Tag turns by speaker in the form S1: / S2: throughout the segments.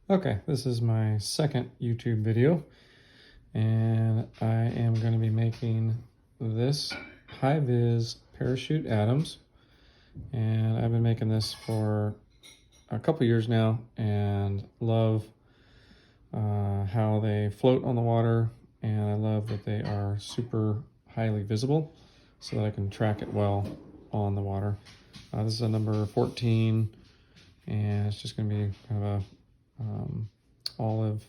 S1: Okay, this is my second YouTube video, and I am going to be making this Vis Parachute Adams, and I've been making this for a couple years now and love how they float on the water, and I love that they are super highly visible so that I can track it well on the water. This is a number 14, and it's just going to be kind of a olive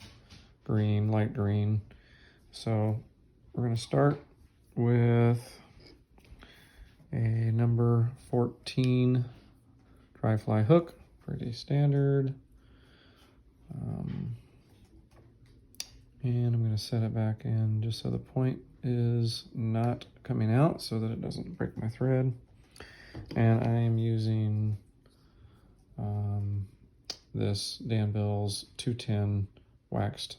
S1: green, light green. So we're going to start with a number 14 dry fly hook, pretty standard. And I'm going to set it back in just so the point is not coming out so that it doesn't break my thread. And I am using this Danville's 210 waxed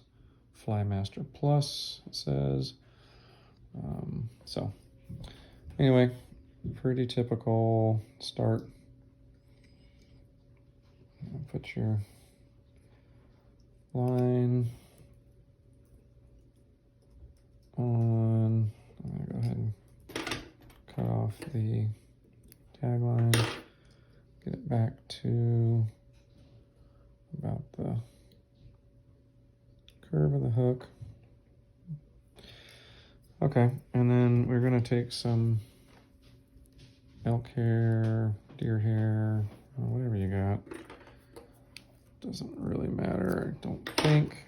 S1: Flymaster Plus, it says. So anyway, pretty typical start. Put your line on. I'm going to go ahead and cut off the tag line, get it back to about the curve of the hook. Okay, and then we're going to take some elk hair, deer hair, whatever you got. Doesn't really matter, I don't think.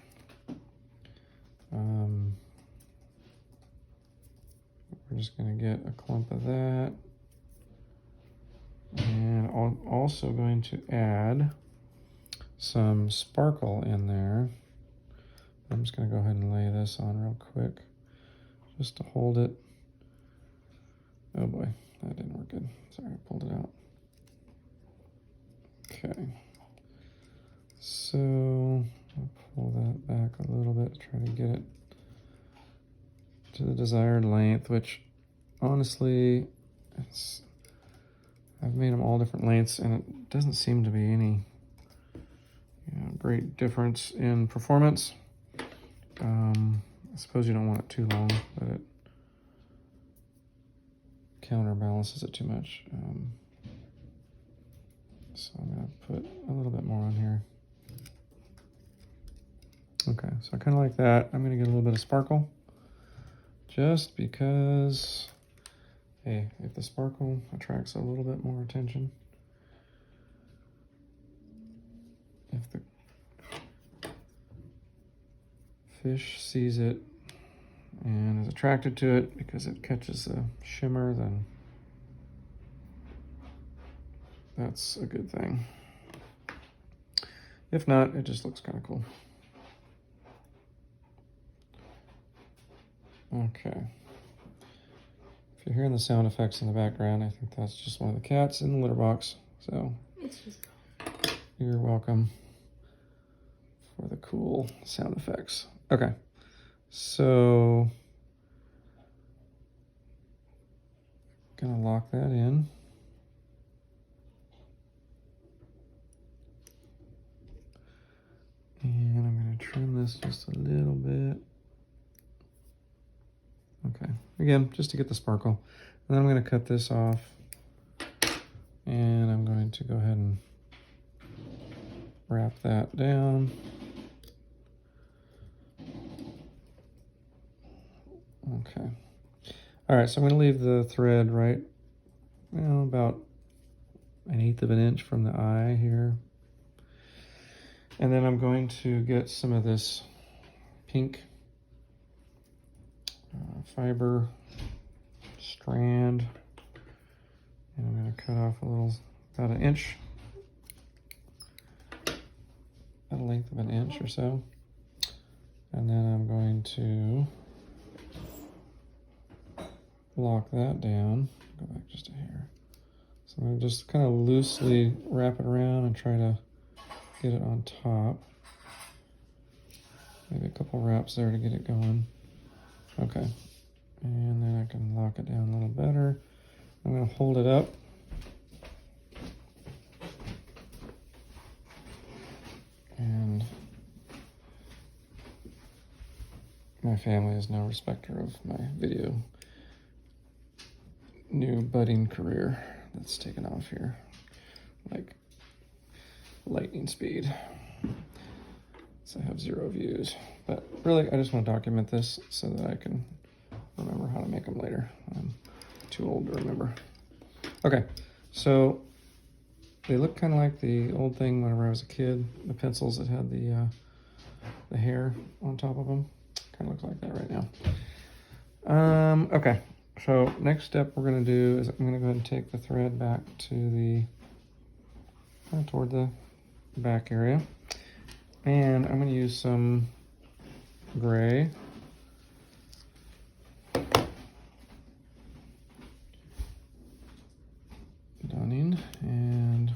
S1: We're just going to get a clump of that. And I'm also going to add some sparkle in there. I'm just going to go ahead and lay this on real quick just to hold it. Oh boy, that didn't work good. Sorry, I pulled it out. Okay, so I'll pull that back a little bit to try to get it to the desired length, which honestly, I've made them all different lengths and it doesn't seem to be any great difference in performance. I suppose you don't want it too long, but it counterbalances it too much. So I'm going to put a little bit more on here. Okay, so I kind of like that. I'm going to get a little bit of sparkle just because, hey, if the sparkle attracts a little bit more attention, if the fish sees it and is attracted to it because it catches the shimmer, then that's a good thing. If not, it just looks kind of cool. Okay. If you're hearing the sound effects in the background, I think that's just one of the cats in the litter box. So you're welcome for the cool sound effects. Okay, so gonna lock that in. And I'm gonna trim this just a little bit. Okay, again, just to get the sparkle. And then I'm gonna cut this off. And I'm going to go ahead and wrap that down. Okay. All right, so I'm going to leave the thread right, about 1/8 of an inch from the eye here. And then I'm going to get some of this pink fiber strand, and I'm going to cut off about an inch, about a length of an inch or so. And then I'm going to lock that down. Go back just a hair. So I'm going to just kind of loosely wrap it around and try to get it on top. Maybe a couple wraps there to get it going. Okay, and then I can lock it down a little better. I'm going to hold it up. And my family is no respecter of my video new budding career that's taken off here like lightning speed. So I have 0 views, but really I just want to document this so that I can remember how to make them later. I'm too old to remember. Okay, so they look kind of like the old thing whenever I was a kid, the pencils that had the hair on top of them. Kind of looks like that right now. Okay, so next step we're going to do is I'm going to go ahead and take the thread back to the toward the back area, and I'm going to use some gray dunning, and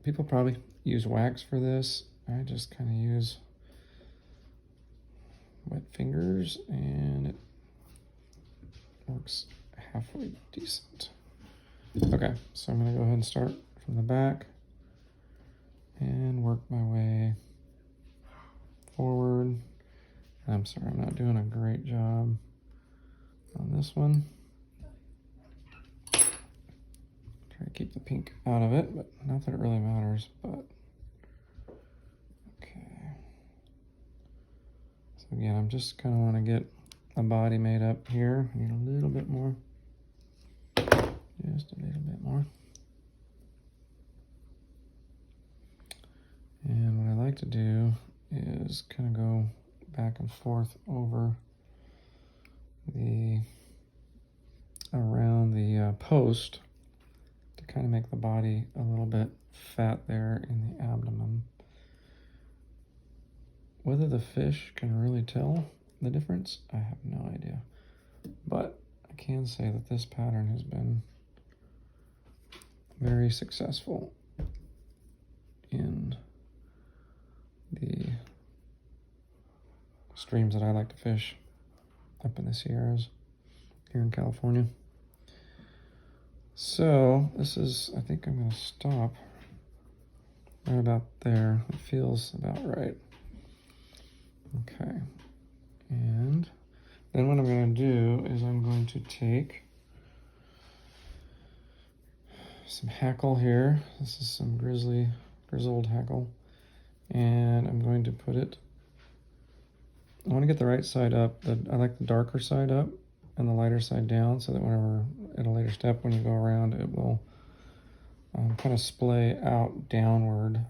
S1: people probably use wax for this. I just kind of use wet fingers, and it works halfway decent. Okay, so I'm going to go ahead and start from the back and work my way forward. I'm sorry, I'm not doing a great job on this one. Try to keep the pink out of it, but not that it really matters, but okay. So again, I'm just kind of want to get a body made up here. I need a little bit more. Just a little bit more. And what I like to do is kind of go back and forth over around the post to kind of make the body a little bit fat there in the abdomen. Whether the fish can really tell the difference, I have no idea. But I can say that this pattern has been very successful in the streams that I like to fish up in the Sierras here in California. So this is, I think I'm going to stop right about there. It feels about right. Okay. And then what I'm going to do is I'm going to take some hackle here. This is some grizzled hackle. And I'm going to put it, I want to get the right side up. I like the darker side up and the lighter side down, so that whenever, at a later step, when you go around, it will kind of splay out downward.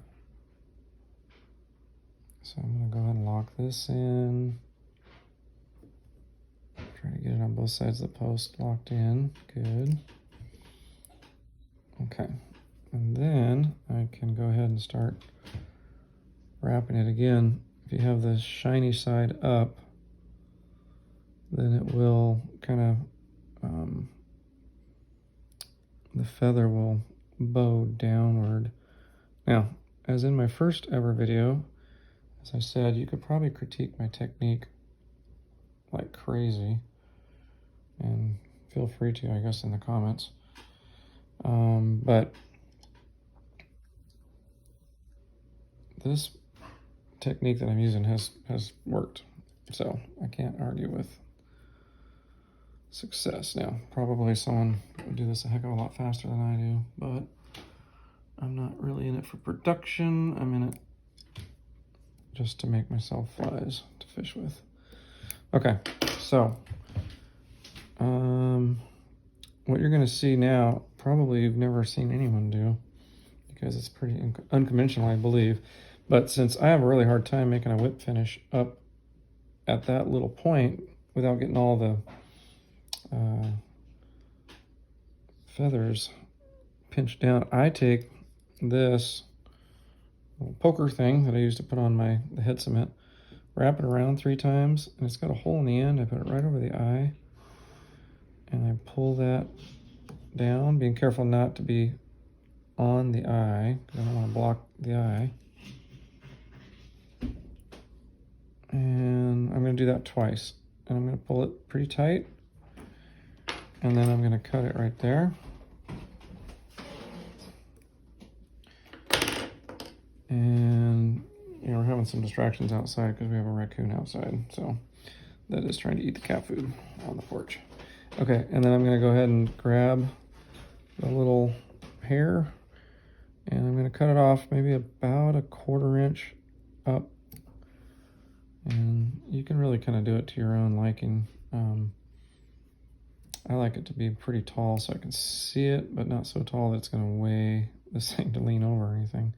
S1: So I'm going to go ahead and lock this in. Try to get it on both sides of the post locked in. Good. Okay. And then I can go ahead and start wrapping it again. If you have the shiny side up, then it will kind of, the feather will bow downward. Now, as in my first ever video, as I said, you could probably critique my technique like crazy, and feel free to, I guess, in the comments. But this technique that I'm using has worked, so I can't argue with success. Now, probably someone would do this a heck of a lot faster than I do, but I'm not really in it for production. I'm in it just to make myself flies to fish with. Okay, so what you're going to see now, probably you've never seen anyone do, because it's pretty unconventional, I believe. But since I have a really hard time making a whip finish up at that little point without getting all the feathers pinched down, I take this little poker thing that I used to put on the head cement, wrap it around 3 times, and it's got a hole in the end. I put it right over the eye, and I pull that down, being careful not to be on the eye, because I don't want to block the eye. And I'm going to do that twice, and I'm going to pull it pretty tight, and then I'm going to cut it right there. And you know, we're having having some distractions outside because we have a raccoon outside. So that is trying to eat the cat food on the porch. Okay, and then I'm gonna go ahead and grab the little hair and I'm gonna cut it off maybe about a 1/4 inch up. And you can really kind of do it to your own liking. I like it to be pretty tall so I can see it, but not so tall that it's gonna weigh this thing to lean over or anything.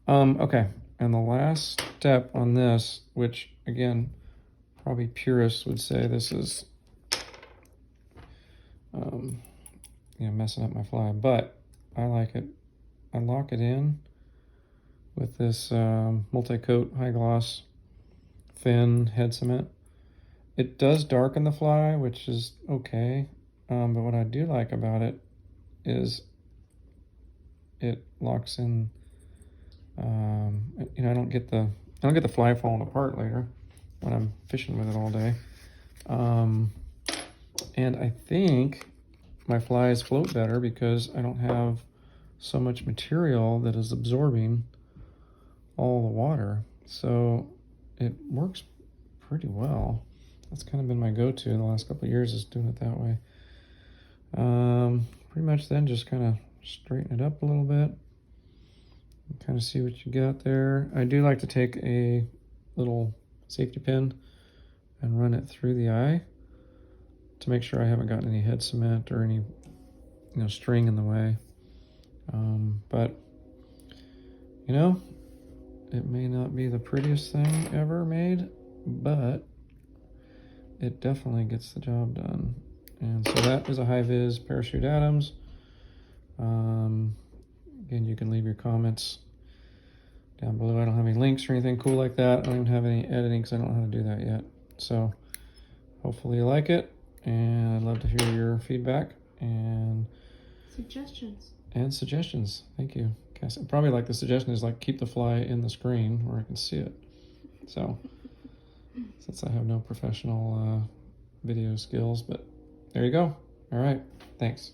S1: Okay, and the last step on this, which again, probably purists would say this is messing up my fly, but I like it. I lock it in with this multi-coat high gloss thin head cement. It does darken the fly, which is okay, but what I do like about it is it locks in. I don't get the fly falling apart later when I'm fishing with it all day. And I think my flies float better because I don't have so much material that is absorbing all the water. So it works pretty well. That's kind of been my go-to in the last couple of years, is doing it that way. Pretty much then just kind of straighten it up a little bit. Kind of see what you got there. I do like to take a little safety pin and run it through the eye to make sure I haven't gotten any head cement or any string in the way. But it may not be the prettiest thing ever made, but it definitely gets the job done. And so that is a High Vis Parachute Adams. Again, you can leave your comments down below. I don't have any links or anything cool like that. I don't even have any editing because I don't know how to do that yet. So hopefully you like it, and I'd love to hear your feedback and suggestions. Thank you, Cass. Probably like the suggestion is like keep the fly in the screen where I can see it. So since I have no professional video skills, but there you go. All right, thanks.